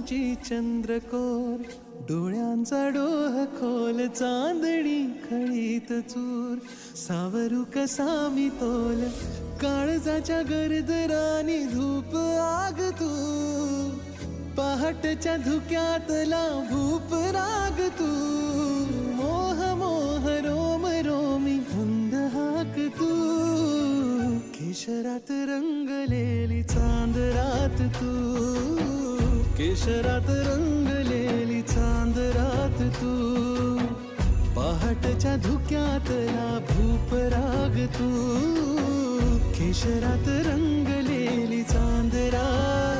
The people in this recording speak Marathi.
तुझी चंद्रकोर, डोळ्यांचा डोह खोल, चांदणी खळीत चूर, सावरू कसा मी तोल, काळजाच्या गरजरानी धूप आग तू, पहाटच्या धुक्यातला भूप राग तू, मोह मोह रोम रोमी धुंद हाक तू, केशरात रंगलेली चांद रात तू, केशरात रंगलेली चांद रात तू, पहाटच्या धुक्यातला भूप राग तू, केशरात रंगलेली चांद रात